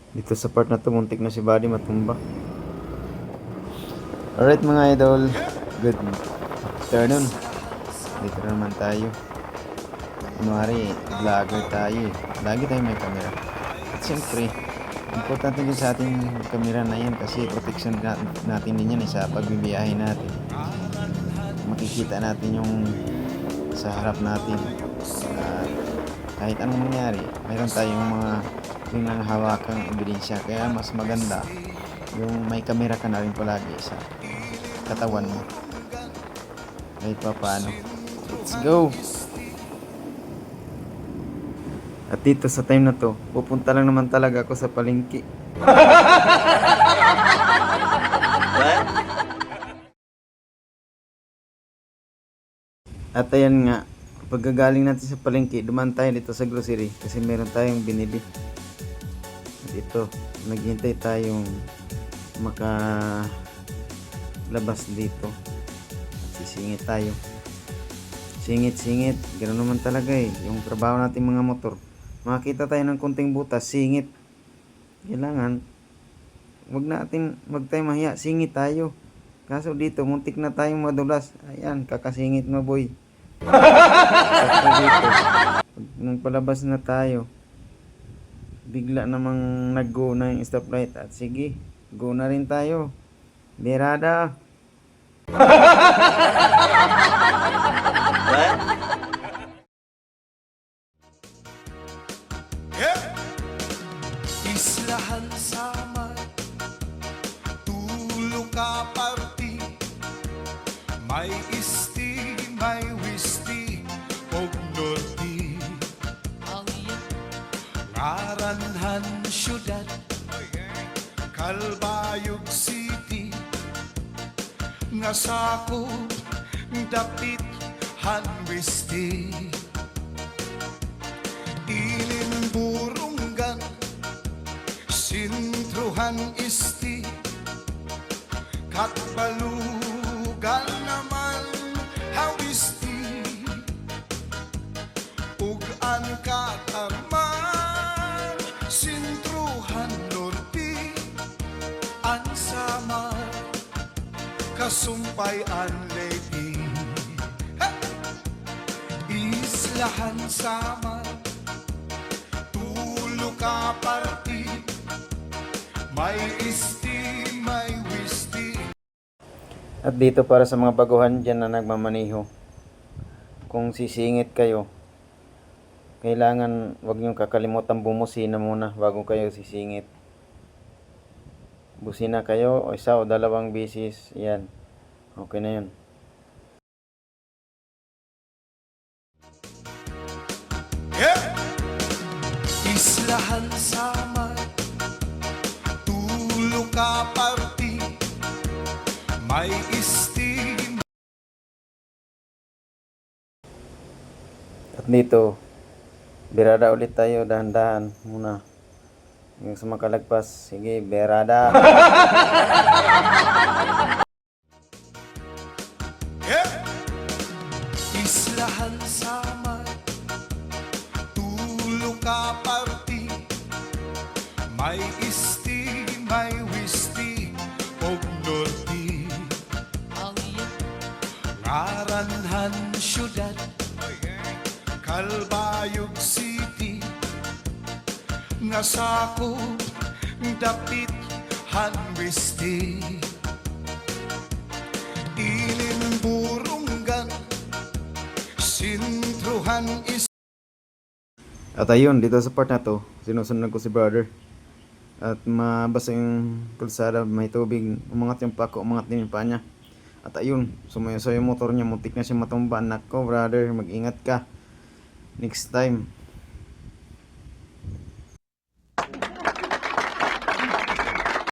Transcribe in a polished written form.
Dito sa part na to, muntik na si Buddy matumba. Alright mga idol, good afternoon. Dito na naman tayo. Kunwari, vlogger tayo eh. Lagi tayo may camera. At siyempre, importante din sa ating camera na yan kasi protection natin din yan sa pagbibiyahe natin. Makikita natin yung sa harap natin. At kahit anong mangyari, mayroon tayong mga yung hawakang ebidensya. Kaya mas maganda yung may camera ka na rin palagi sa katawan mo. Kahit pa paano. Let's go! At dito sa time na to, pupunta lang naman talaga ako sa palengke. At ayan nga, pagkagaling natin sa palengke, dumaan tayo dito sa grocery kasi meron tayong binili. At ito, naghihintay tayong makalabas dito. Sisingit tayo. Singit, ganoon naman talaga eh. Yung trabaho natin mga motor, makakita tayo ng konting butas, singit. Kailangan, wag tayo mahiya, singit tayo. Kaso dito, muntik na tayong madulas. Ayan, kakasingit mo boy. Sakto dito. Nung palabas na tayo, bigla namang nag-go na yung stoplight. At sige, go na rin tayo. Berada. Islahan sama, tulo ka party, may isti, may wisti, og norti. Ngaranhan syudad, Calbayog City, nga sakop dapit hanwisti. Ilimburunggan, sintruhan isti, katbalugan naman hawisti, ugan kataman, sintruhan norti, ansama, kasumpay an lady. Islahan sama, tulo ka party, may isti, may wisti. At dito para sa mga baguhan dyan na nagmamaniho, kung sisingit kayo, kailangan wag niyong kakalimutan bumusina muna bago kayo sisingit. Busina kayo o isa o dalawang bisis, yan. Okay na yun. Islahan sama, tulo ka party, may isti. At dito, berada ulit tayo, dahan-dahan muna. Yung sa makalagpas, sige, berada. Islahan sama, tulo ka party, may isti, may wisti, og norti. Ngaranhan syudad, Calbayog City, nga sakop dapit hanwisti. Ilimburunggan, sintruhan is. At ayun, dito sa part na to, sinusunod ko si brother. At mabasa yung kalsada, may tubig, umangat yung pako, umangat din yung paa niya. At ayun, sumayo yung motor niya, muntik na siya matumba. Nako brother, mag-ingat ka next time.